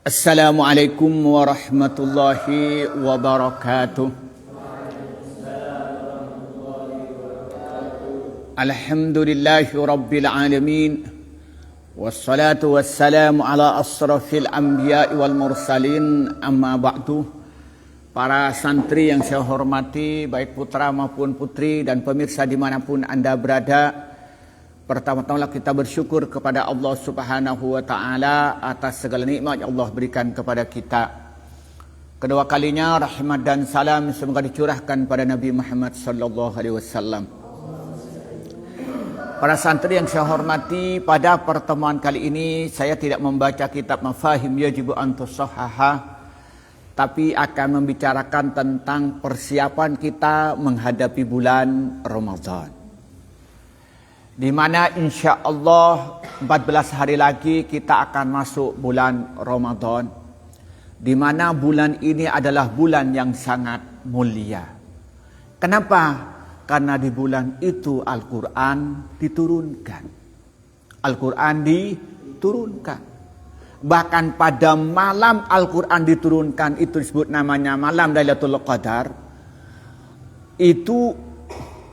Assalamualaikum warahmatullahi wabarakatuh. Alhamdulillahi rabbil alamin. Wassalatu wassalamu ala asrafil anbiya'i wal mursalin. Amma ba'du. Para santri yang saya hormati, baik putra maupun putri dan pemirsa dimanapun Anda berada, pertama-tama kita bersyukur kepada Allah Subhanahu wa Ta'ala atas segala nikmat yang Allah berikan kepada kita. Kedua kalinya rahmat dan salam semoga dicurahkan pada Nabi Muhammad sallallahu alaihi wasallam. Para santri yang saya hormati, pada pertemuan kali ini saya tidak membaca kitab Mafahim Yajibu an Tusahhaha, tapi akan membicarakan tentang persiapan kita menghadapi bulan Ramadan, di mana insya Allah 14 hari lagi kita akan masuk bulan Ramadan, di mana bulan ini adalah bulan yang sangat mulia. Kenapa? Karena di bulan itu Al-Quran diturunkan. Al-Quran diturunkan. Bahkan pada malam Al-Quran diturunkan, itu disebut namanya malam Lailatul Qadar. Itu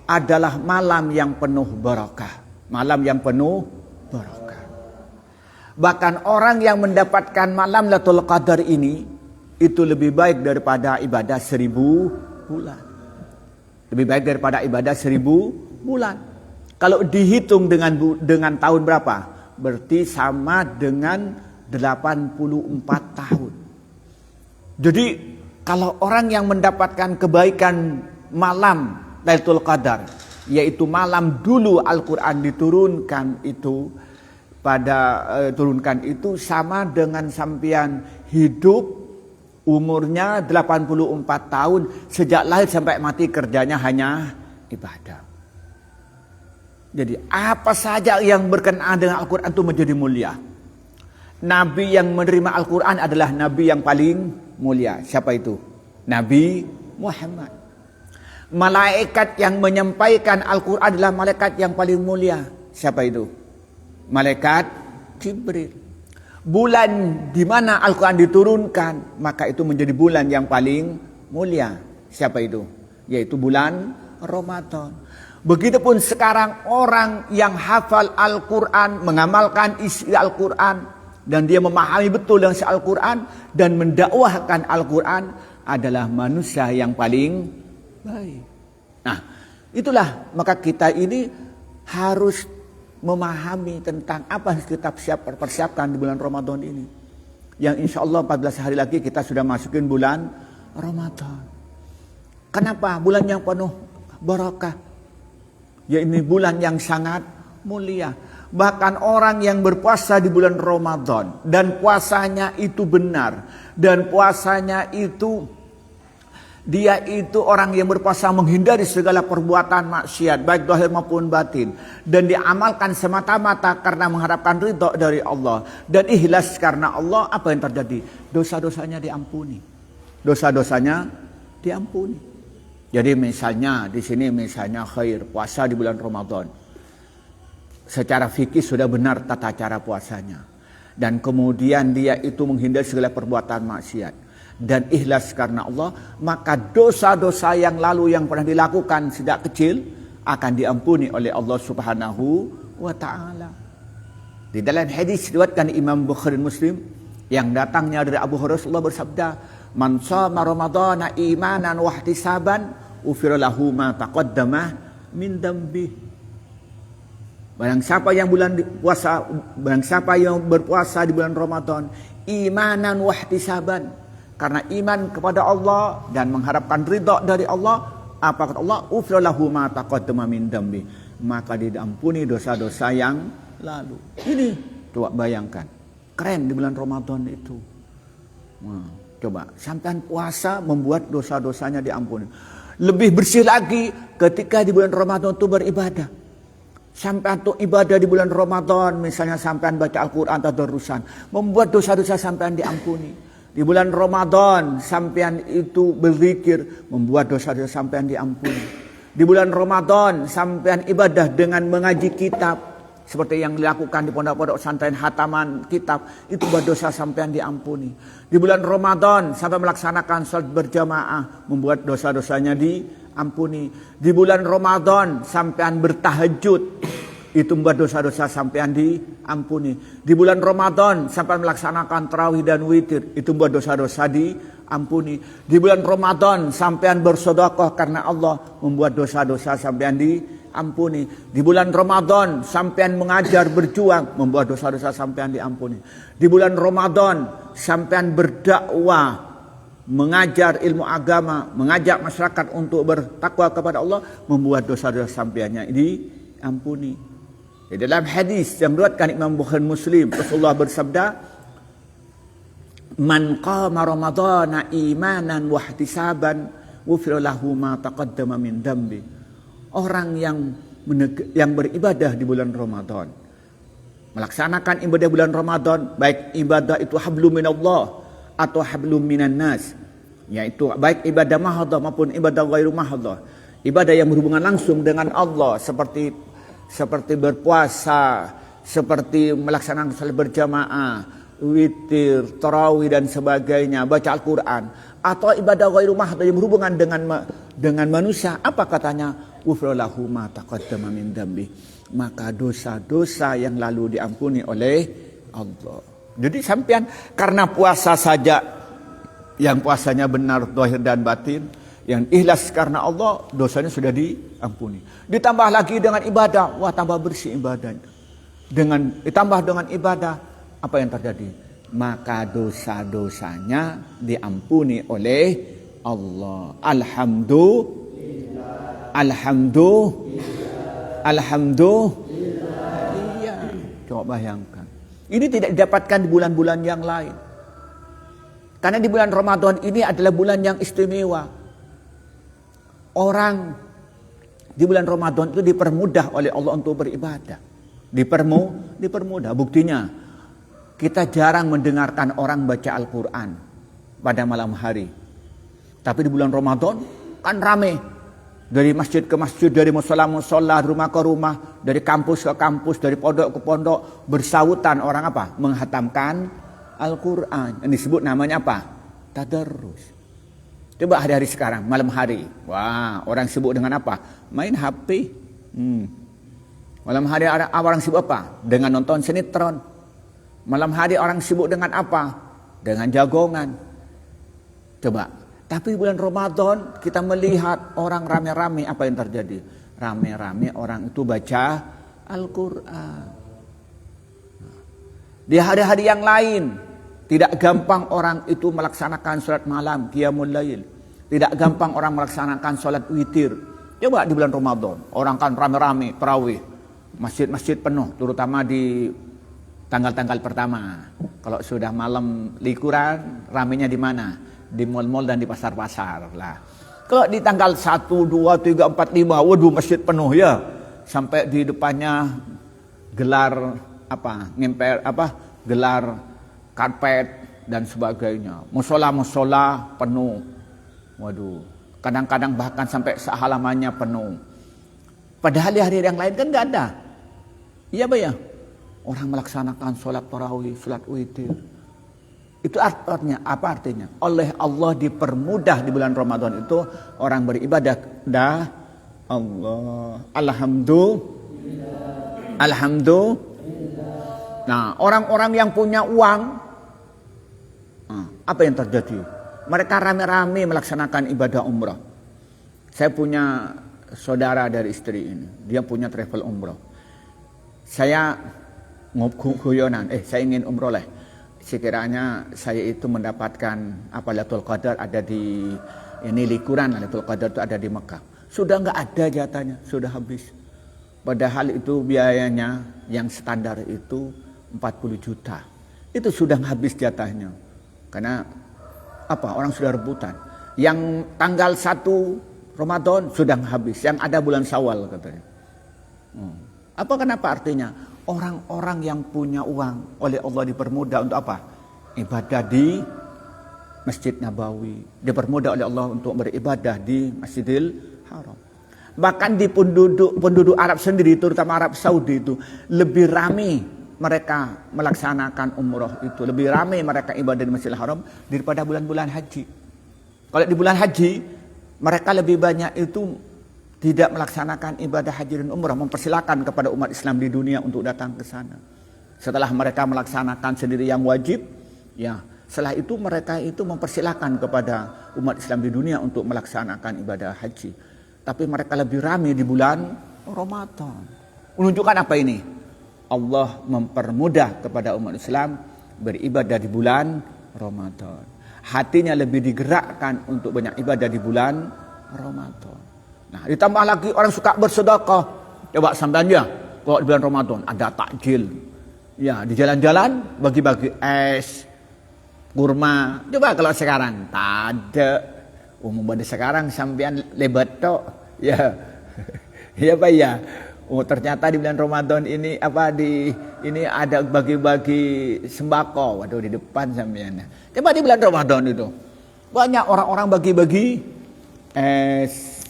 adalah malam yang penuh barakah. Malam yang penuh barakah. Bahkan orang yang mendapatkan malam Lailatul Qadar ini, itu lebih baik daripada ibadah 1000 bulan. Lebih baik daripada ibadah 1000 bulan. Kalau dihitung dengan tahun berapa? Berarti sama dengan 84 tahun. Jadi kalau orang yang mendapatkan kebaikan malam Lailatul Qadar, yaitu malam dulu Al-Quran diturunkan itu, turunkan itu sama dengan sampean hidup umurnya 84 tahun, sejak lahir sampai mati kerjanya hanya ibadah. Jadi apa saja yang berkenaan dengan Al-Quran itu menjadi mulia. Nabi yang menerima Al-Quran adalah Nabi yang paling mulia. Siapa itu? Nabi Muhammad. Malaikat yang menyampaikan Al-Quran adalah malaikat yang paling mulia. Siapa itu? Malaikat Jibril. Bulan di mana Al-Quran diturunkan, maka itu menjadi bulan yang paling mulia. Siapa itu? Yaitu bulan Ramadan. Begitupun sekarang orang yang hafal Al-Quran, mengamalkan isi Al-Quran, dan dia memahami betul dengan isi Al-Quran dan mendakwahkan Al-Quran, adalah manusia yang paling baik. Nah, itulah maka kita ini harus memahami tentang apa yang kita persiapkan di bulan Ramadan ini. Yang insya Allah 14 hari lagi kita sudah masukin bulan Ramadan. Kenapa? Bulan yang penuh barakah. Ya, ini bulan yang sangat mulia. Bahkan orang yang berpuasa di bulan Ramadan dan puasanya itu benar, dan puasanya itu dia itu orang yang berpuasa menghindari segala perbuatan maksiat, baik zahir maupun batin, dan diamalkan semata-mata karena mengharapkan ridha dari Allah dan ikhlas karena Allah, apa yang terjadi? Dosa-dosanya diampuni. Dosa-dosanya diampuni. Jadi misalnya di sini misalnya khair puasa di bulan Ramadan. Secara fikih sudah benar tata cara puasanya. Dan kemudian dia itu menghindari segala perbuatan maksiat dan ikhlas karena Allah, maka dosa-dosa yang lalu yang pernah dilakukan sejak kecil akan diampuni oleh Allah Subhanahu wa Ta'ala. Di dalam hadis diriwayatkan Imam Bukhari Muslim yang datangnya dari Abu Hurairah, Allah bersabda, "Man shama Ramadhana imanan wa ihtisaban, ufira lahu ma taqaddama min dambi." Barang siapa yang berpuasa di bulan Ramadan imanan wa ihtisaban, karena iman kepada Allah dan mengharapkan ridha dari Allah, apa kata Allah? Ufira lahu ma taqaddama min dambi, maka diampuni dosa-dosa yang lalu. Ini coba bayangkan, keren di bulan Ramadan itu. Nah, coba sampai puasa membuat dosa-dosanya diampuni. Lebih bersih lagi ketika di bulan Ramadan itu beribadah. Sampai untuk ibadah di bulan Ramadan, misalnya sampean baca Al-Quran atau tadarrusan, membuat dosa-dosa sampean diampuni. Di bulan Ramadan sampean itu berzikir, membuat dosa-dosa sampean diampuni. Di bulan Ramadan sampean ibadah dengan mengaji kitab, seperti yang dilakukan di pondok-pondok pesantren hataman kitab, itu buat dosa sampean diampuni. Di bulan Ramadan sampai melaksanakan salat berjamaah, membuat dosa-dosanya diampuni. Di bulan Ramadan sampean bertahajud, itu membuat dosa-dosa sampean diampuni. Di bulan Ramadan sampai melaksanakan tarawih dan witir, itu membuat dosa-dosa diampuni. Di bulan Ramadan sampean bersedekah karena Allah, membuat dosa-dosa sampean diampuni. Di bulan Ramadan sampean mengajar berjuang, membuat dosa-dosa sampean diampuni. Di bulan Ramadan sampean berdakwah, mengajar ilmu agama, mengajak masyarakat untuk bertakwa kepada Allah, membuat dosa-dosa sampeannya diampuni. Di dalam hadis yang diriwayatkan Imam Bukhari Muslim, Rasulullah bersabda, "Man qama Ramadhana imanan wa ihtisaban, ghufira lahu ma taqaddama min dambi." Orang yang beribadah di bulan Ramadan, melaksanakan ibadah bulan Ramadan, baik ibadah itu hablum minallah atau hablum minan nas, yaitu baik ibadah mahadhah maupun ibadah ghairu mahadhah, ibadah yang berhubungan langsung dengan Allah seperti berpuasa, seperti melaksanakan salat berjamaah, witir, tarawih dan sebagainya, baca Al-Quran, atau ibadah ghairu mahadhah yang berhubungan dengan manusia, apa katanya? Ghufira lahu ma taqaddama min dambi, maka dosa-dosa yang lalu diampuni oleh Allah. Jadi sampean karena puasa saja, yang puasanya benar zahir dan batin, yang ikhlas karena Allah, dosanya sudah diampuni. Ditambah lagi dengan ibadah, wah tambah bersih ibadahnya. Ditambah dengan ibadah, apa yang terjadi? Maka dosa-dosanya diampuni oleh Allah. Alhamdulillah. Iya, coba bayangkan. Ini tidak didapatkan di bulan-bulan yang lain. Karena di bulan Ramadan ini adalah bulan yang istimewa. Orang di bulan Ramadan itu dipermudah oleh Allah untuk beribadah. Dipermudah. Buktinya, kita jarang mendengarkan orang baca Al-Quran pada malam hari. Tapi di bulan Ramadan kan rame. Dari masjid ke masjid, dari musola, rumah ke rumah, dari kampus ke kampus, dari pondok ke pondok, bersautan orang apa? Menghatamkan Al-Quran. Yang disebut namanya apa? Tadarrus. Coba hari-hari sekarang, malam hari. Wah, orang sibuk dengan apa? Main HP. Malam hari orang sibuk apa? Dengan nonton sinetron. Malam hari orang sibuk dengan apa? Dengan jagongan. Coba. Tapi bulan Ramadan kita melihat orang rame-rame, apa yang terjadi? Rame-rame orang itu baca Al-Quran. Di hari-hari yang lain tidak gampang orang itu melaksanakan sholat malam, qiyamul lail. Tidak gampang orang melaksanakan sholat witir. Coba di bulan Ramadan, orang kan rame-rame tarawih, masjid-masjid penuh, terutama di tanggal-tanggal pertama. Kalau sudah malam likuran, ramenya di mana? Di mal-mal dan di pasar-pasar lah. Kalau di tanggal 1, 2, 3, 4, 5, waduh masjid penuh ya. Sampai di depannya gelar gelar karpet dan sebagainya. Musola penuh. Waduh, kadang-kadang bahkan sampai sehalamannya penuh. Padahal di hari yang lain kan enggak ada. Iya, Pak ya? Orang melaksanakan sholat tarawih, sholat witir. Itu artinya apa artinya? Oleh Allah dipermudah di bulan Ramadan itu orang beribadah dah Allah. Alhamdulillah. Nah, orang-orang yang punya uang, apa yang terjadi? Mereka rame-rame melaksanakan ibadah umrah. Saya punya saudara dari istri ini, dia punya travel umrah. Saya guyonan, saya ingin umroh lah. Sekiranya saya itu mendapatkan Lailatul Qadar ada di likuran Lailatul Qadar itu ada di Mekah. Sudah enggak ada jatahnya, sudah habis. Padahal itu biayanya yang standar itu 40 juta. Itu sudah habis jatahnya. Karena orang sudah rebutan. Yang tanggal 1 Ramadan sudah habis, yang ada bulan Syawal katanya. Kenapa artinya? Orang-orang yang punya uang oleh Allah dipermudah untuk apa? Ibadah di Masjid Nabawi. Dipermudah oleh Allah untuk beribadah di Masjidil Haram. Bahkan di penduduk Arab sendiri, terutama Arab Saudi itu, lebih ramai mereka melaksanakan umroh itu. Lebih ramai mereka ibadah di Masjidil Haram daripada bulan-bulan haji. Kalau di bulan haji, mereka lebih banyak itu tidak melaksanakan ibadah haji dan umrah, mempersilakan kepada umat Islam di dunia untuk datang ke sana. Setelah mereka melaksanakan sendiri yang wajib, ya, setelah itu mereka itu mempersilakan kepada umat Islam di dunia untuk melaksanakan ibadah haji. Tapi mereka lebih ramai di bulan Ramadan. Menunjukkan apa ini? Allah mempermudah kepada umat Islam beribadah di bulan Ramadan. Hatinya lebih digerakkan untuk banyak ibadah di bulan Ramadan. Nah, ditambah lagi orang suka bersedekah. Coba sampean kalau di bulan Ramadan ada takjil. Ya, di jalan-jalan bagi-bagi es, kurma. Coba kalau sekarang tak ada. Umum pada sekarang sampean lebat tok. Ya. Ya Pak ya. Oh, ternyata di bulan Ramadan ini ini ada bagi-bagi sembako. Waduh, di depan sampean. Coba di bulan Ramadan itu banyak orang-orang bagi-bagi es,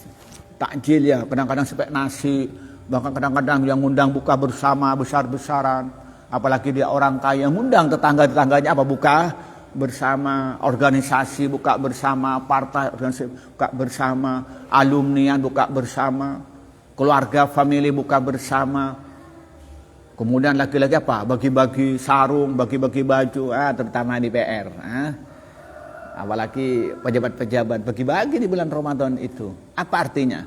takjil ya, kadang-kadang sampai nasi, bahkan kadang-kadang yang ngundang buka bersama besar-besaran, apalagi dia orang kaya ngundang tetangga-tetangganya apa buka bersama, organisasi buka bersama, partai organisasi buka bersama, alumni buka bersama, keluarga family buka bersama. Kemudian lagi-lagi apa? Bagi-bagi sarung, bagi-bagi baju, terutama di PR. Apalagi pejabat-pejabat bagi-bagi di bulan Ramadan itu. Apa artinya?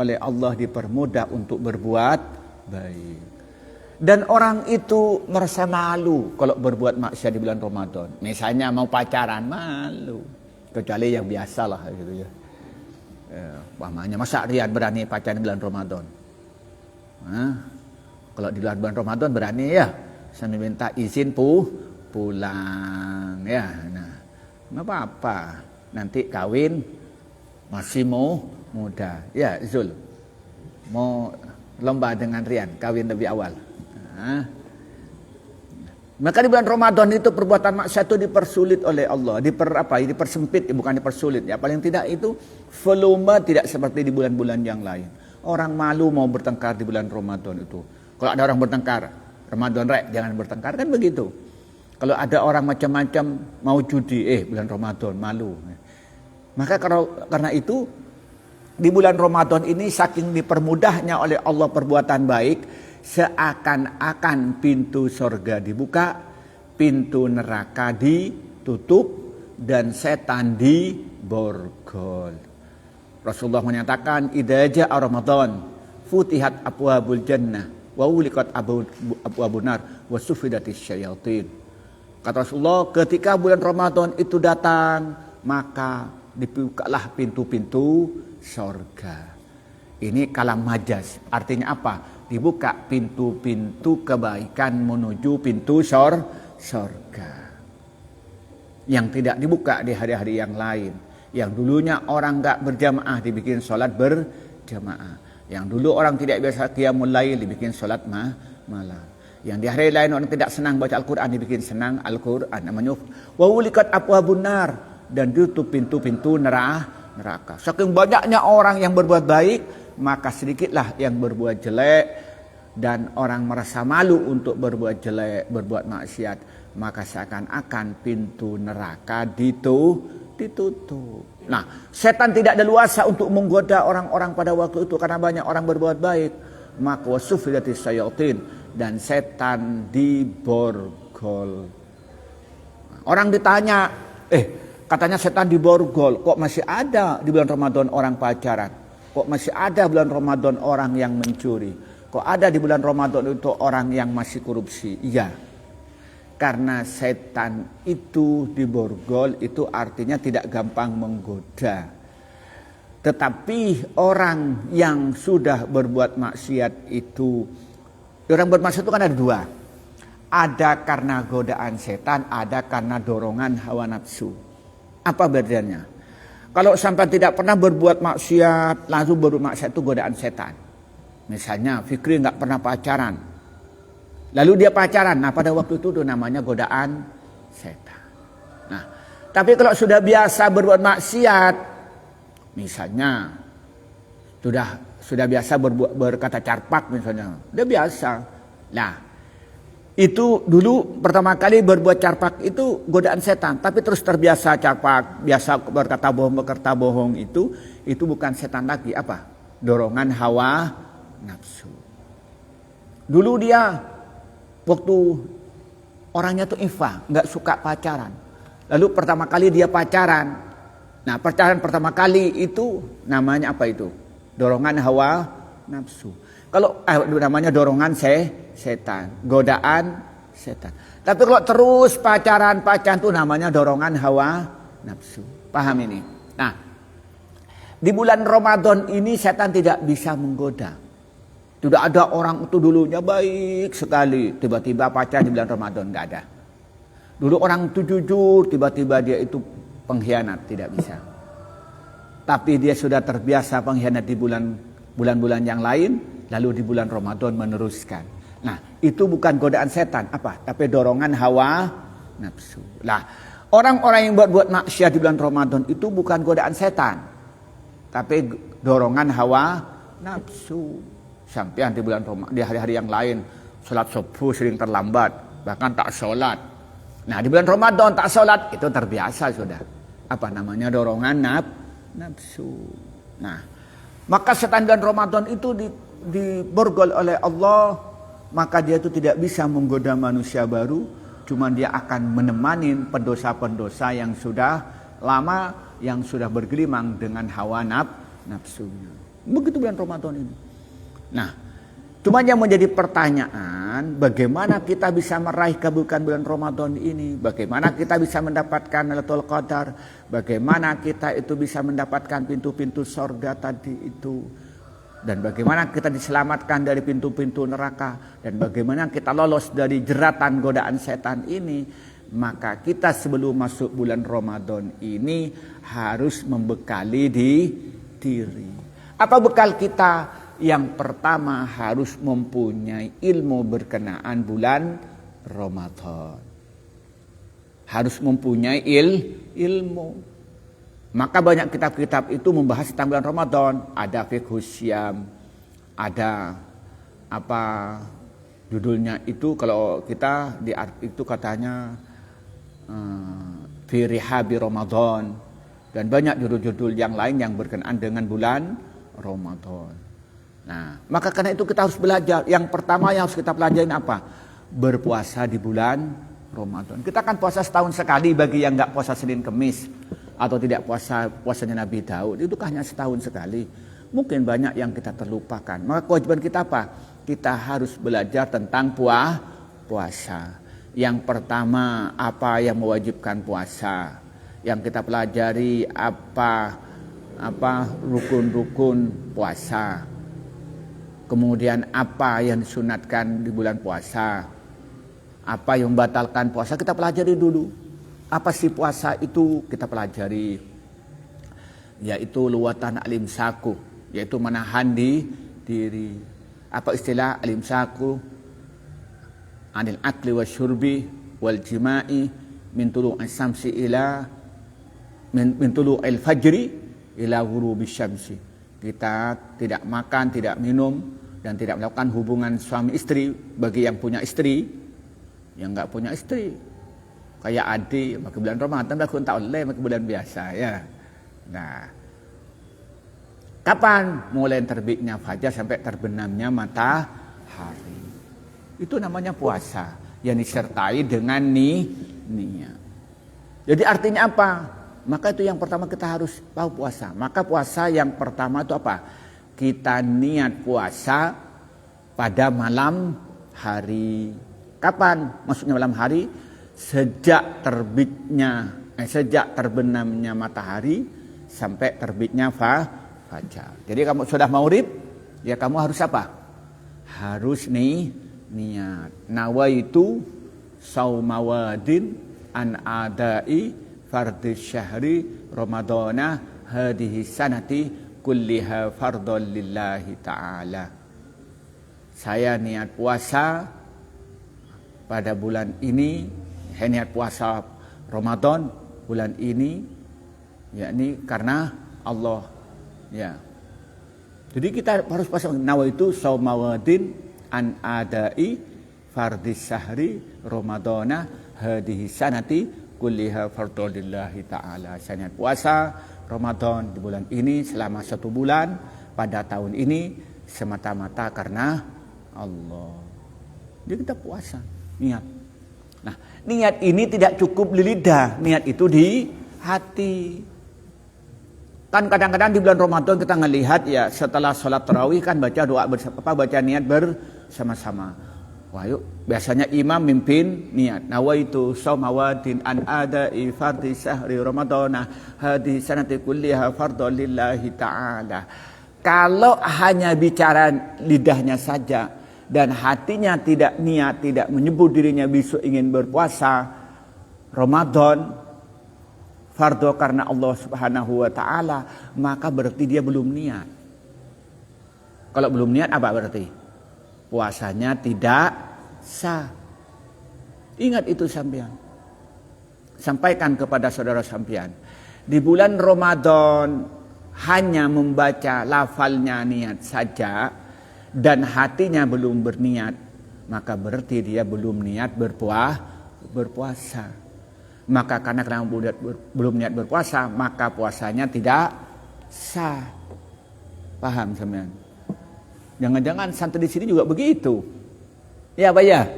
Oleh Allah dipermudah untuk berbuat baik. Dan orang itu merasa malu kalau berbuat maksiat di bulan Ramadan. Misalnya mau pacaran, malu. Kecuali yang biasalah gitu ya. Pahamnya masa Rian berani pacaran di bulan Ramadan? Kalau di bulan Ramadan berani ya, sambil minta izin pulang ya. Nah, nggak apa-apa, nanti kawin masih mau muda. Ya Zul, mau lomba dengan Rian, kawin lebih awal. Maka di bulan Ramadan itu perbuatan maksiat itu dipersulit oleh Allah, dipersempit, bukan dipersulit ya. Paling tidak itu volume tidak seperti di bulan-bulan yang lain. Orang malu mau bertengkar di bulan Ramadan itu. Kalau ada orang bertengkar, Ramadan jangan bertengkar, kan begitu. Kalau ada orang macam-macam mau judi, bulan Ramadan malu. Maka karena itu di bulan Ramadan ini saking dipermudahnya oleh Allah perbuatan baik, seakan-akan pintu surga dibuka, pintu neraka ditutup, dan setan diborgol. Rasulullah menyatakan, idza jaa Ramadan futihat abwabul jannah wa uliqat abwabun nar wa sufidatis syayatin. Kata Rasulullah, ketika bulan Ramadan itu datang, maka dibukalah pintu-pintu surga. Ini kalam majaz. Artinya apa? Dibuka pintu-pintu kebaikan menuju pintu surga. Yang tidak dibuka di hari-hari yang lain. Yang dulunya orang enggak berjamaah dibikin sholat berjamaah. Yang dulu orang tidak biasa qiyamul lail dibikin sholat malam. Yang di hari lain orang tidak senang baca Al-Quran dibikin senang Al-Quran. Namanya wa uliqat abwabun nar, dan ditutup pintu-pintu neraka. Saking banyaknya orang yang berbuat baik, maka sedikitlah yang berbuat jelek, dan orang merasa malu untuk berbuat jelek, berbuat maksiat, maka seakan-akan pintu neraka ditutup. Nah, setan tidak ada luasa untuk menggoda orang-orang pada waktu itu karena banyak orang berbuat baik. Maka wasufidatis syayatin, dan setan diborgol. Orang ditanya, katanya setan diborgol, kok masih ada di bulan Ramadan orang pacaran? Kok masih ada bulan Ramadan orang yang mencuri? Kok ada di bulan Ramadan itu orang yang masih korupsi? Iya. Karena setan itu diborgol, itu artinya tidak gampang menggoda. Tetapi orang yang sudah berbuat maksiat itu, orang bermaksiat itu kan ada dua. Ada karena godaan setan, ada karena dorongan hawa nafsu. Apa bedanya? Kalau sampai tidak pernah berbuat maksiat, langsung berbuat maksiat itu godaan setan. Misalnya Fikri nggak pernah pacaran, lalu dia pacaran, nah pada waktu itu namanya godaan setan. Nah, tapi kalau sudah biasa berbuat maksiat, misalnya sudah biasa berkata carpak misalnya, dia biasa. Nah, itu dulu pertama kali berbuat carpak itu godaan setan, tapi terus terbiasa carpak, biasa berkata bohong itu bukan setan lagi, apa? Dorongan hawa nafsu. Dulu dia waktu orangnya tuh iffah, nggak suka pacaran. Lalu pertama kali dia pacaran. Nah, pacaran pertama kali itu namanya apa itu? Dorongan hawa nafsu. Kalau namanya dorongan setan, godaan setan. Tapi kalau terus pacaran tuh namanya dorongan hawa nafsu. Paham ini? Nah, di bulan Ramadan ini setan tidak bisa menggoda. Tidak ada orang itu dulunya baik sekali, tiba-tiba pacaran di bulan Ramadan, nggak ada. Dulu orang itu jujur, tiba-tiba dia itu pengkhianat, tidak bisa. Tapi dia sudah terbiasa pengkhianat di bulan-bulan yang lain, lalu di bulan Ramadan meneruskan. Nah, itu bukan godaan setan, apa? Tapi dorongan hawa nafsu. Nah, orang-orang yang buat maksiat di bulan Ramadan itu bukan godaan setan, tapi dorongan hawa nafsu. Sampai di bulan Ramadan, di hari-hari yang lain, sholat subuh sering terlambat, bahkan tak sholat. Nah, di bulan Ramadan tak sholat, itu terbiasa sudah. Apa namanya? Dorongan nafsu. Nah, maka setan bulan Ramadan itu diborgol oleh Allah, maka dia itu tidak bisa menggoda manusia baru, cuma dia akan menemani pendosa-pendosa yang sudah lama, yang sudah bergelimang dengan hawa nafsunya. Begitu bulan Ramadan ini. Nah, cuma yang menjadi pertanyaan, bagaimana kita bisa meraih keberkahan bulan Ramadan ini? Bagaimana kita bisa mendapatkan Lailatul Qadar? Bagaimana kita itu bisa mendapatkan pintu-pintu surga tadi itu? Dan bagaimana kita diselamatkan dari pintu-pintu neraka? Dan bagaimana kita lolos dari jeratan godaan setan ini? Maka kita sebelum masuk bulan Ramadan ini harus membekali diri. Apa bekal kita? Yang pertama harus mempunyai ilmu berkenaan bulan Ramadan. Harus mempunyai ilmu. Maka banyak kitab-kitab itu membahas tentang bulan Ramadan. Ada fiqhus syam, ada apa judulnya itu, kalau kita di itu katanya fi rihabi Ramadan, dan banyak judul-judul yang lain yang berkenaan dengan bulan Ramadan. Nah, maka karena itu kita harus belajar. Yang pertama yang harus kita pelajarin apa? Berpuasa di bulan Ramadan. Kita kan puasa setahun sekali bagi yang nggak puasa Senin Kemis atau tidak puasanya Nabi Daud. Itu hanya setahun sekali. Mungkin banyak yang kita terlupakan. Maka kewajiban kita apa? Kita harus belajar tentang puasa. Yang pertama, apa yang mewajibkan puasa? Yang kita pelajari apa rukun-rukun puasa. Kemudian apa yang disunatkan di bulan puasa, apa yang membatalkan puasa, kita pelajari dulu. Apa sih puasa itu? Kita pelajari, yaitu luwatan al-imsaku, yaitu menahan diri. Apa istilah al-imsaku? Anil akli wa syurbi wal jima'i min tulu'is syamsi ila min tulu'il fajri ila ghurubi syamsi. Kita tidak makan, tidak minum, dan tidak melakukan hubungan suami istri bagi yang punya istri. Yang nggak punya istri, kayak adik, maka bulan Ramadan melakukan ta'oleh, maka bulan biasa ya. Nah, kapan? Mulai terbitnya fajar sampai terbenamnya matahari. Itu namanya puasa yang disertai dengan niat. Jadi artinya apa? Maka itu yang pertama kita harus tahu puasa. Maka puasa yang pertama itu apa? Kita niat puasa pada malam hari. Kapan maksudnya malam hari? Sejak terbenamnya matahari sampai terbitnya fajar. Jadi kamu sudah maurib, ya kamu harus apa? Harus niat. Nawaitu saumawadin an adai fardhi syahri ramadana hadihi sanati kulliha fardhon lillahi ta'ala. Saya niat puasa pada bulan ini, saya niat puasa Ramadan bulan ini, yakni karena Allah, ya. Jadi kita harus pasang nawaitu saumawadin an adai fardis syahri ramadana hadhihi sanati kulliha fardhulillahi ta'ala. Saya puasa Ramadan di bulan ini selama 1 bulan pada tahun ini semata-mata karena Allah. Jadi kita puasa, niat. Nah, niat ini tidak cukup di lidah, niat itu di hati. Kan kadang-kadang di bulan Ramadan kita ngelihat ya setelah sholat tarawih kan baca doa baca niat bersama-sama. Wah, yuk biasanya imam mimpin niat. Nawaitu saumawadin an adai fardhi syahri ramadana hadhihi sanati kulliha fardhu lillahi ta'ala. Kalau hanya bicara lidahnya saja dan hatinya tidak niat, tidak menyebut dirinya besok ingin berpuasa Ramadan fardhu karena Allah Subhanahu wa taala, maka berarti dia belum niat. Kalau belum niat apa berarti? Puasanya tidak sah. Ingat itu sampean. Sampaikan kepada saudara sampean. Di bulan Ramadan hanya membaca lafalnya niat saja dan hatinya belum berniat, maka berarti dia belum niat berpuasa. Maka karena belum niat berpuasa, maka puasanya tidak sah. Paham sampean? Jangan-jangan santri di sini juga begitu. Ya, Pak ya.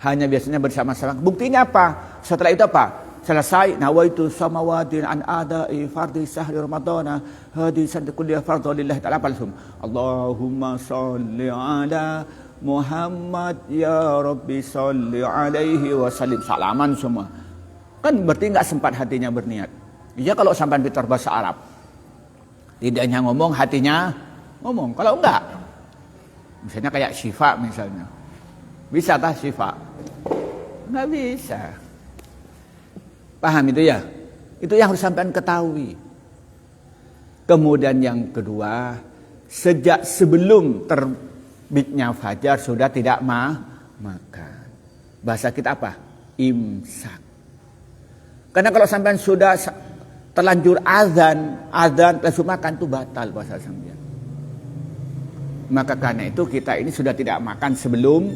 Hanya biasanya bersama-sama. Buktinya apa? Setelah itu apa? Selesai nawaitu samawadin an adai fardhi syahri ramadana hadhihi sanati kulliha fardhu lillahi ta'ala. Allahumma sholli ala Muhammad ya Rabbi sholli alaihi wasallim. Salaman semua. Kan berarti enggak sempat hatinya berniat. Iya kalau sampai pintar bahasa Arab. Tidaknya ngomong, hatinya ngomong. Kalau enggak, misalnya kayak Syifa misalnya. Bisa tak Syifa? Enggak bisa. Paham itu ya? Itu yang harus sampean ketahui. Kemudian yang kedua, sejak sebelum terbitnya fajar sudah tidak makan. Bahasa kita apa? Imsak. Karena kalau sampean sudah terlanjur azan langsung makan itu batal puasa sampean. Maka karena itu kita ini sudah tidak makan sebelum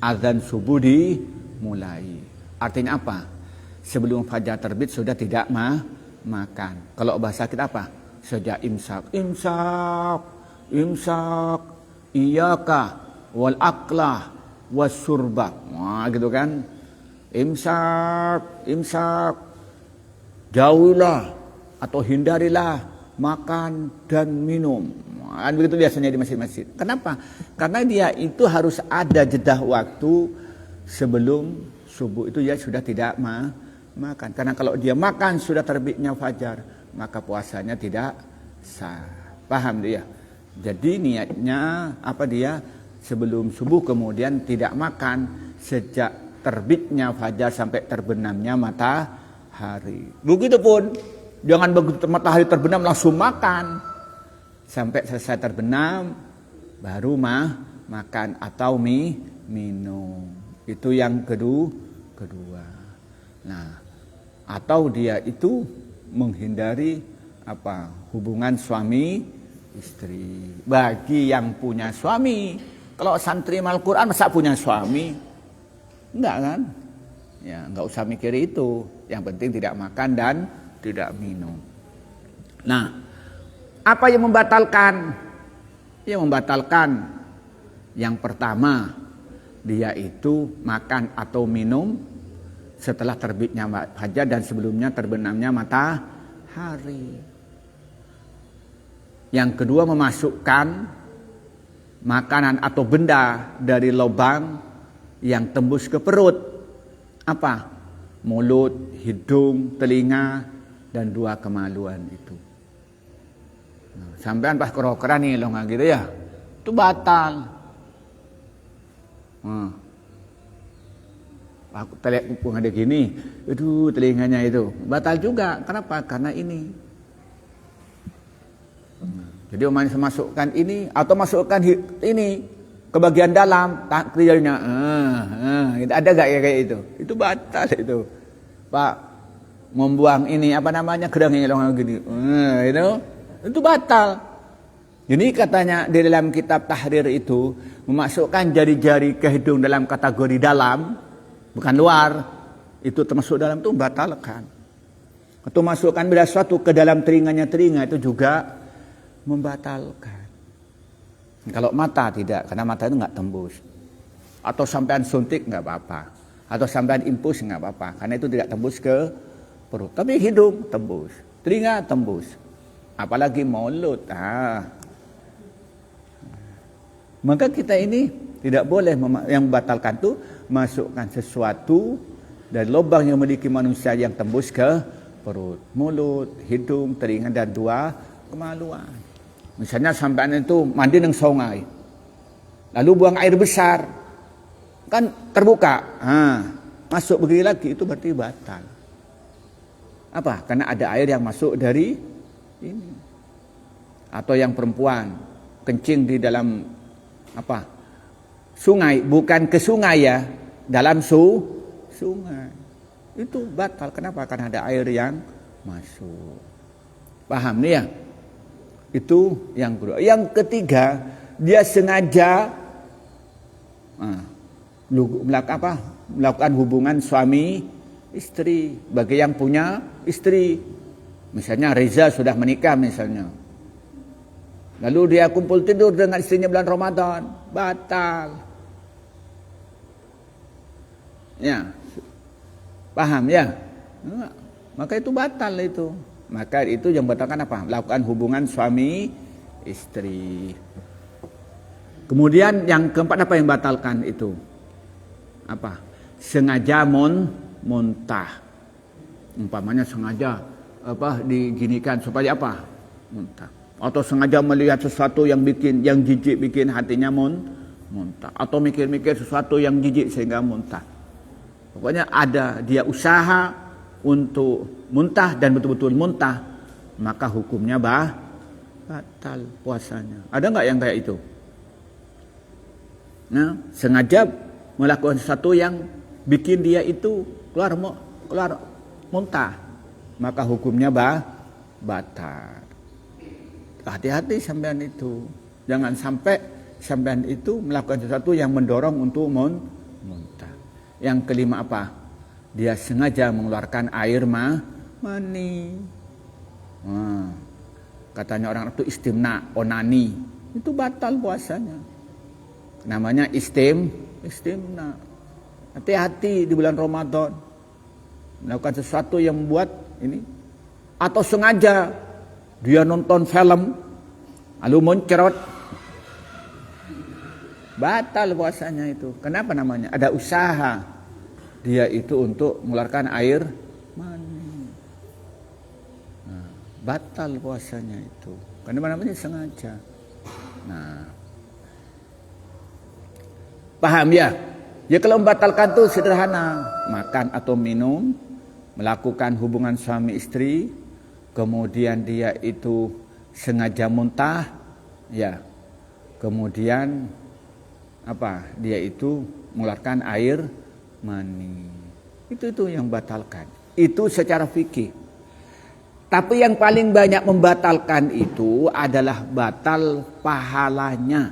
azan subuh dimulai. Artinya apa? Sebelum fajar terbit sudah tidak makan. Kalau bahasa kita apa? Sejak imsak. Imsak. Iyaka wal aklah was surba. Wah, gitu kan? Imsak. Jauhilah atau hindarilah makan dan minum. Kan begitu biasanya di masjid-masjid. Kenapa? Karena dia itu harus ada jeda waktu sebelum subuh itu ya sudah tidak makan. Karena kalau dia makan sudah terbitnya fajar, maka puasanya tidak sah. Paham dia? Jadi niatnya apa dia? Sebelum subuh kemudian tidak makan sejak terbitnya fajar sampai terbenamnya matahari. Begitupun jangan begitu matahari terbenam langsung makan. Sampai selesai terbenam baru makan atau minum. Itu yang kedua. Nah, atau dia itu menghindari apa? Hubungan suami istri. Bagi yang punya suami, kalau santri Al-Qur'an masa punya suami? Enggak kan? Ya, enggak usah mikir itu. Yang penting tidak makan dan tidak minum. Nah, apa yang membatalkan? Yang membatalkan yang pertama, dia itu makan atau minum setelah terbitnya fajar dan sebelumnya terbenamnya matahari. Yang kedua, memasukkan makanan atau benda dari lubang yang tembus ke perut. Apa? Mulut, hidung, telinga, dan 2 kemaluan itu. Sampean pas kerokeran nih lo nggak gitu ya, itu batal. Aku telepon ada gini, itu telinganya itu batal juga. Kenapa? Karena ini. Jadi masukkan ini atau masukkan ini ke bagian dalam takdirnya. Ada gak ya kayak itu? Itu batal itu. Pak, membuang ini apa namanya gerang yang gini. Itu batal. Ini katanya di dalam kitab Tahrir itu memasukkan jari-jari ke hidung dalam kategori dalam, bukan luar. Itu termasuk dalam itu membatalkan. Atau masukkan bila sesuatu ke dalam telinganya telinga itu juga membatalkan. Kalau mata tidak, karena mata itu nggak tembus. Atau sampean suntik nggak apa-apa. Atau sampean impus nggak apa-apa, karena itu tidak tembus ke perut. Tapi hidung tembus, telinga tembus. Apalagi mulut. Maka kita ini tidak boleh yang membatalkan itu masukkan sesuatu dari lubang yang memiliki manusia yang tembus ke perut, mulut, hidung, telinga dan dua kemaluan. Misalnya sampean itu mandi dengan sungai, lalu buang air besar, kan terbuka, masuk begini lagi itu berarti batal. Apa? Karena ada air yang masuk dari ini. Atau yang perempuan kencing di dalam sungai, bukan ke sungai ya, dalam sungai itu batal. Kenapa? Karena ada air yang masuk. Paham nih ya? Itu yang kedua. Yang ketiga, dia sengaja melakukan hubungan suami istri bagi yang punya istri. Misalnya Reza sudah menikah misalnya, lalu dia kumpul tidur dengan istrinya bulan Ramadan, batal. Ya, paham ya? Maka itu batal itu. Maka itu yang batalkan apa? Melakukan hubungan suami istri. Kemudian yang keempat apa yang batalkan itu? Apa? Sengaja muntah. Umpamanya sengaja diginikan supaya apa? Muntah. Atau sengaja melihat sesuatu yang jijik bikin hatinya muntah. Atau mikir-mikir sesuatu yang jijik sehingga muntah. Pokoknya ada dia usaha untuk muntah dan betul-betul muntah, maka hukumnya batal puasanya. Ada nggak yang kayak itu? Nah, sengaja melakukan sesuatu yang bikin dia itu keluar muntah, maka hukumnya batal. Hati-hati sampean itu. Jangan sampai sampean itu melakukan sesuatu yang mendorong untuk muntah. Yang kelima apa? Dia sengaja mengeluarkan air mani. Katanya orang itu istimna, onani. Itu batal puasanya. Namanya istimna. Hati-hati di bulan Ramadan. Melakukan sesuatu yang membuat ini. Atau sengaja dia nonton film, lalu muncrat. Batal puasanya itu. Kenapa namanya? Ada usaha dia itu untuk mengeluarkan air mani. Batal puasanya itu. Karena namanya sengaja. Paham ya? Ya kalau membatalkan itu sederhana. Makan atau minum, melakukan hubungan suami istri, kemudian dia itu sengaja muntah, ya. Kemudian dia itu mengeluarkan air mani. Itu yang membatalkan. Itu secara fikih. Tapi yang paling banyak membatalkan itu adalah batal pahalanya,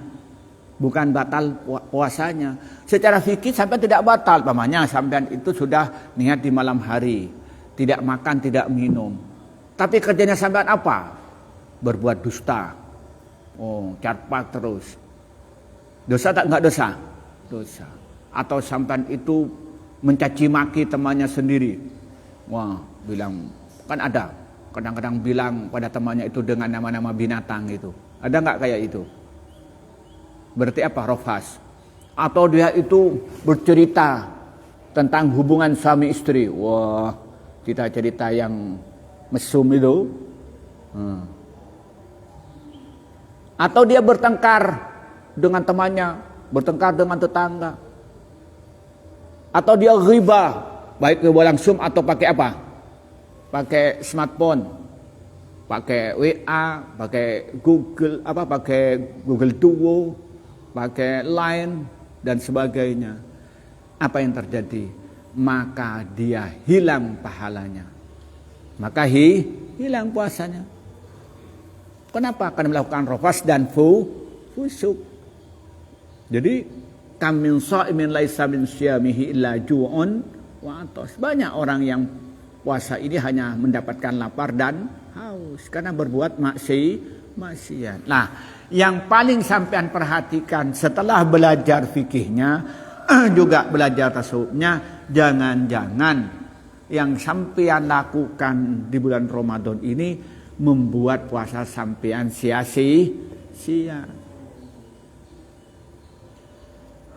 bukan batal puasanya. Secara fikih sampai tidak batal, pamannya sampai itu sudah niat di malam hari, tidak makan, tidak minum. Tapi kerjanya sampean apa? Berbuat dusta. Carpak terus. Dosa tak? Enggak dosa? Dosa. Atau sampean itu mencaci maki temannya sendiri. Bilang, kan ada. Kadang-kadang bilang pada temannya itu dengan nama-nama binatang itu. Ada enggak kayak itu? Berarti apa? Rofas. Atau dia itu bercerita tentang hubungan suami istri. Cerita-cerita yang mesum itu. Atau dia bertengkar dengan temannya, bertengkar dengan tetangga. Atau dia riba, baik riba langsung atau pakai apa? Pakai smartphone, pakai WA, pakai Google Duo, pakai Line dan sebagainya. Apa yang terjadi? Maka dia hilang pahalanya. Maka hilang puasanya. Kenapa? Karena melakukan rafas dan fusuk. Jadi kam min sha'imin laisa min syamihi illa ju'un wa atas. Banyak orang yang puasa ini hanya mendapatkan lapar dan haus karena berbuat maksiat. Nah, yang paling sampean perhatikan setelah belajar fikihnya juga belajar tasawufnya, jangan-jangan yang sampean lakukan di bulan Ramadan ini membuat puasa sampean sia-sia.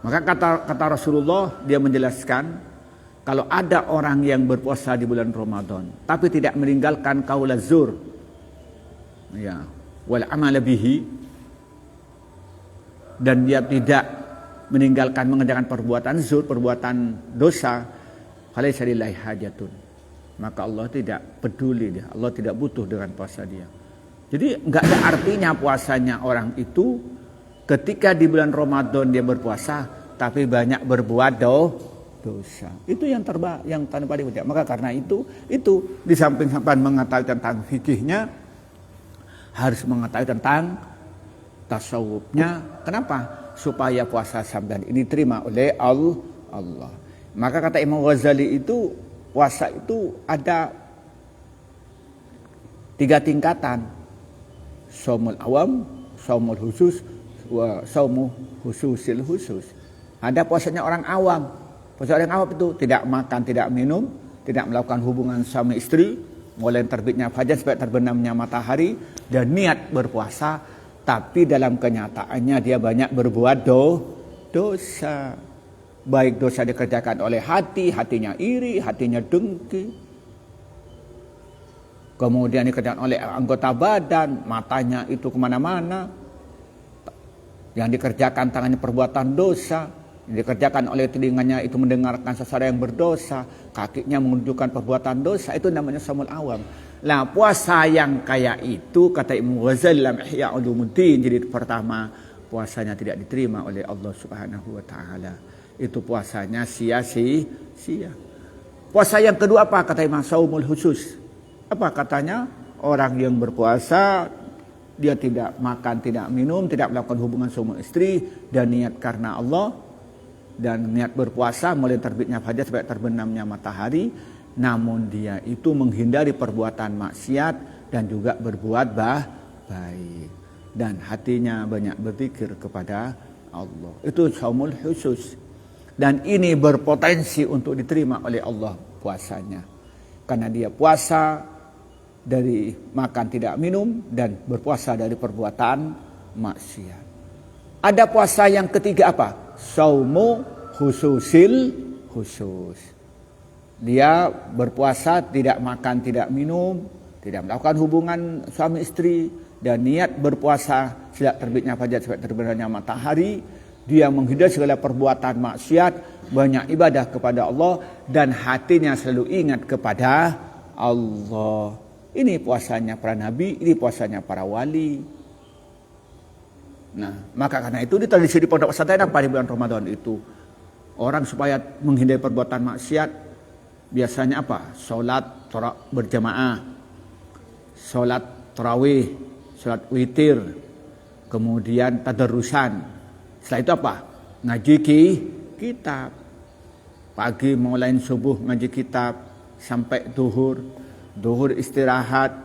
Maka kata Rasulullah, dia menjelaskan, kalau ada orang yang berpuasa di bulan Ramadan tapi tidak meninggalkan qaul zur, ya, wal amal bihi, dan dia tidak meninggalkan mengerjakan perbuatan zur, perbuatan dosa, falaisa lillahi hajatun, maka Allah tidak peduli dia, Allah tidak butuh dengan puasa dia. Jadi enggak ada artinya puasanya orang itu ketika di bulan Ramadan dia berpuasa tapi banyak berbuat dosa. Itu yang tanpa dibaca. Maka karena itu di samping mengetahui tentang fikihnya, harus mengetahui tentang tasawufnya. Kenapa? Supaya puasa sampean ini diterima oleh Allah. Maka kata Imam Ghazali itu, puasa itu ada 3 tingkatan. Shaumul awam, shaumul khusus, wa shaumu khususil khusus. Ada puasanya orang awam. Puasa orang awam itu tidak makan, tidak minum, tidak melakukan hubungan suami istri, mulai terbitnya fajar sampai terbenamnya matahari, dan niat berpuasa, tapi dalam kenyataannya dia banyak berbuat dosa. Baik dosa dikerjakan oleh hatinya iri, hatinya dengki. Kemudian dikerjakan oleh anggota badan, matanya itu kemana-mana. Yang dikerjakan tangannya perbuatan dosa. Yang dikerjakan oleh telinganya itu mendengarkan sesuatu yang berdosa. Kakinya menunjukkan perbuatan dosa. Itu namanya shaumul awam. Nah, puasa yang kayak itu, kata Imam Ghazali dalam Ihya Ulumuddin, jadi pertama, puasanya tidak diterima oleh Allah Subhanahu wa taala. Itu puasanya sia-sia. Puasa yang kedua apa? Kata Imam, shaumul khusus. Apa katanya? Orang yang berpuasa, dia tidak makan, tidak minum, tidak melakukan hubungan suami istri, dan niat karena Allah, dan niat berpuasa mulai terbitnya fajar sampai terbenamnya matahari. Namun dia itu menghindari perbuatan maksiat dan juga berbuat baik, dan hatinya banyak berzikir kepada Allah. Itu shaumul khusus. Dan ini berpotensi untuk diterima oleh Allah puasanya, karena dia puasa dari makan tidak minum dan berpuasa dari perbuatan maksiat. Ada puasa yang ketiga apa? Shaumu khususil khusus. Dia berpuasa tidak makan tidak minum, tidak melakukan hubungan suami istri, dan niat berpuasa sejak terbitnya fajar sampai terbenamnya matahari. Dia menghindari segala perbuatan maksiat, banyak ibadah kepada Allah, dan hatinya selalu ingat kepada Allah. Ini puasanya para nabi, ini puasanya para wali. Nah, maka karena itu di tradisi di pondok pesantren apa di bulan Ramadan itu, orang supaya menghindari perbuatan maksiat, biasanya apa? Sholat berjamaah, sholat tarawih, sholat witir, kemudian tadarusan. Setelah itu apa? Ngaji kitab. Pagi mulai subuh ngaji kitab sampai duhur. Duhur istirahat.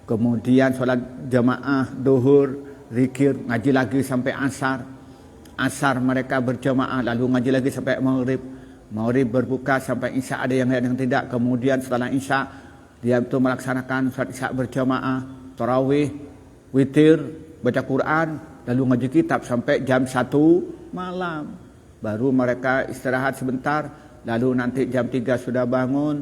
Kemudian sholat jamaah duhur, zikir, ngaji lagi sampai asar. Asar mereka berjamaah, lalu ngaji lagi sampai maghrib. Maghrib berbuka sampai isya, ada yang tidak. Kemudian setelah isya dia itu melaksanakan sholat isya berjamaah, tarawih, witir, baca Quran, lalu ngaji kitab sampai jam 1 malam. Baru mereka istirahat sebentar, lalu nanti jam 3 sudah bangun,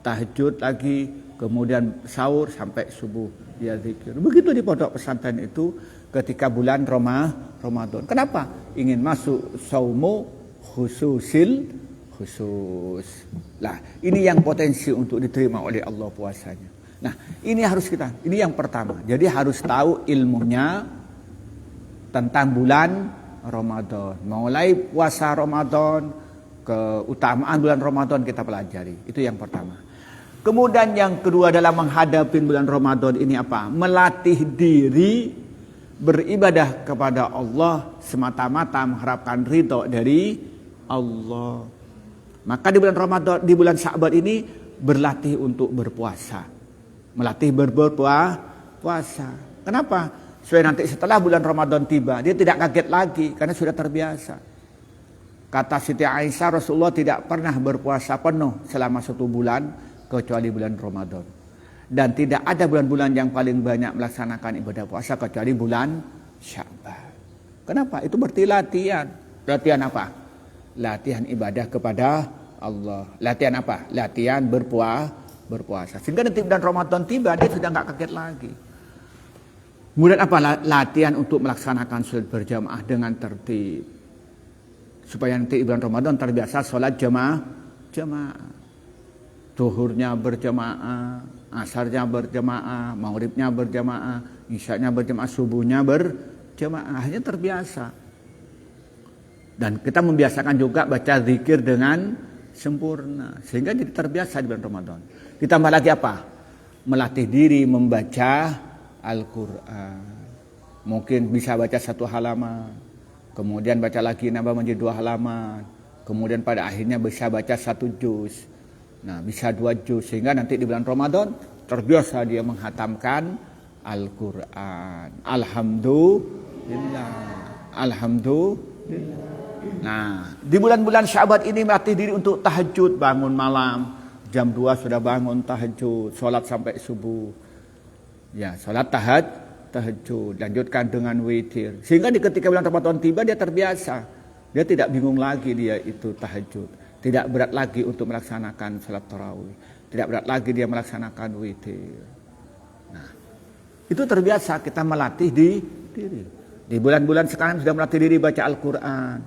tahajud lagi, kemudian sahur sampai subuh dia zikir. Begitu di pondok pesantren itu ketika bulan Ramadan. Kenapa? Ingin masuk saumu khususil khusus. Nah, ini yang potensi untuk diterima oleh Allah puasanya. Nah, ini yang pertama. Jadi harus tahu ilmunya tentang bulan Ramadan. Mulai puasa Ramadan, keutamaan bulan Ramadan kita pelajari. Itu yang pertama. Kemudian yang kedua dalam menghadapi bulan Ramadan ini apa? Melatih diri beribadah kepada Allah semata-mata mengharapkan ridho dari Allah. Maka di bulan Ramadan, di bulan Sya'ban ini berlatih untuk berpuasa. Melatih berpuasa. Kenapa? Supaya nanti setelah bulan Ramadan tiba, dia tidak kaget lagi karena sudah terbiasa. Kata Siti Aisyah, Rasulullah tidak pernah berpuasa penuh selama 1 bulan kecuali bulan Ramadan. Dan tidak ada bulan-bulan yang paling banyak melaksanakan ibadah puasa kecuali bulan Sya'ban. Kenapa? Itu berarti latihan. Latihan apa? Latihan ibadah kepada Allah. Latihan apa? Latihan berpuasa. Sehingga nanti bulan Ramadan tiba, dia sudah nggak kaget lagi. Kemudian apa? Latihan untuk melaksanakan sholat berjamaah dengan tertib. Supaya nanti bulan Ramadan terbiasa sholat jamaah. Zuhurnya berjamaah, asarnya berjamaah, maghribnya berjamaah, isyanya berjamaah, subuhnya berjamaah. Akhirnya terbiasa. Dan kita membiasakan juga baca zikir dengan sempurna. Sehingga jadi terbiasa di bulan Ramadan. Ditambah lagi apa? Melatih diri membaca Al-Quran. Mungkin bisa baca 1 halaman. Kemudian baca lagi nambah menjadi 2 halaman. Kemudian pada akhirnya bisa baca 1 juz. Nah, bisa 2 juz. Sehingga nanti di bulan Ramadan terbiasa dia menghatamkan Al-Quran. Alhamdulillah. Alhamdulillah. Nah, di bulan-bulan Sya'ban ini melatih diri untuk tahajud, bangun malam. Jam 2 sudah bangun tahajud, sholat sampai subuh. Ya, sholat tahajud, lanjutkan dengan witir. Sehingga di ketika bulan Ramadan tiba dia terbiasa. Dia tidak bingung lagi dia itu tahajud. Tidak berat lagi untuk melaksanakan sholat tarawih. Tidak berat lagi dia melaksanakan witir. Nah, itu terbiasa kita melatih diri. Di bulan-bulan sekarang sudah melatih diri baca Al-Quran.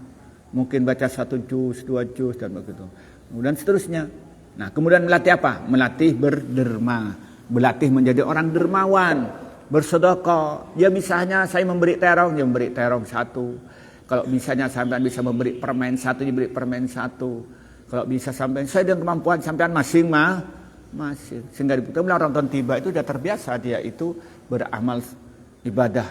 Mungkin baca 1 juz, 2 juz dan begitu. Kemudian seterusnya. Nah, kemudian melatih apa? Melatih berderma. Melatih menjadi orang dermawan. Bersedekah. Ya misalnya saya memberi terong, dia memberi terong 1. Kalau misalnya sampean bisa memberi permen 1, diberi permen 1. Kalau bisa sampean, saya dengan kemampuan sampean masing-masing. Sehingga di bulan Ramadan tiba itu sudah terbiasa dia itu beramal ibadah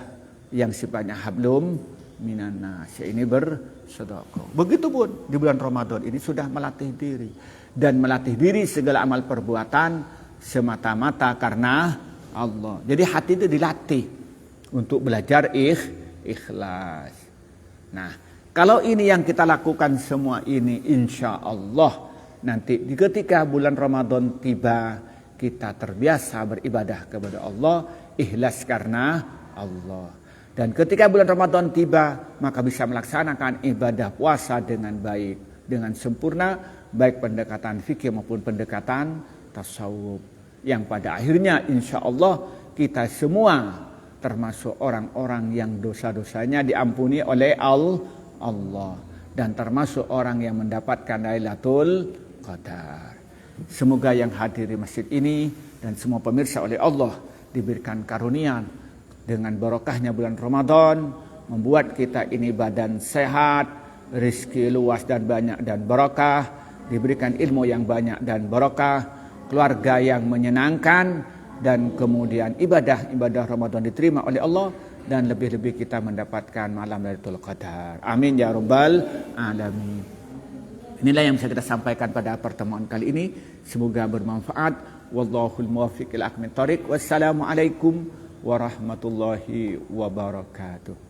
yang sifatnya hablum minannas. Ini bersedekah. Begitupun di bulan Ramadan ini sudah melatih diri. Dan melatih diri segala amal perbuatan semata-mata karena Allah. Jadi hati itu dilatih untuk belajar ikhlas. Nah, kalau ini yang kita lakukan semua ini, insya Allah nanti ketika bulan Ramadan tiba kita terbiasa beribadah kepada Allah, ikhlas karena Allah. Dan ketika bulan Ramadan tiba maka bisa melaksanakan ibadah puasa dengan baik, dengan sempurna, baik pendekatan fikih maupun pendekatan tasawuf. Yang pada akhirnya insya Allah kita semua termasuk orang-orang yang dosa-dosanya diampuni oleh Allah. Dan termasuk orang yang mendapatkan Lailatul Qadar. Semoga yang hadir di masjid ini dan semua pemirsa oleh Allah diberikan karunia dengan barokahnya bulan Ramadan. Membuat kita ini badan sehat, rezeki luas dan banyak dan barokah. Diberikan ilmu yang banyak dan barokah, keluarga yang menyenangkan, dan kemudian ibadah Ramadan diterima oleh Allah, dan lebih-lebih kita mendapatkan malam Lailatul Qadar. Amin ya rabbal alamin. Inilah yang bisa kita sampaikan pada pertemuan kali ini. Semoga bermanfaat. Wallahul muwaffiq ila aqwamit thoriq. Wassalamualaikum warahmatullahi wabarakatuh.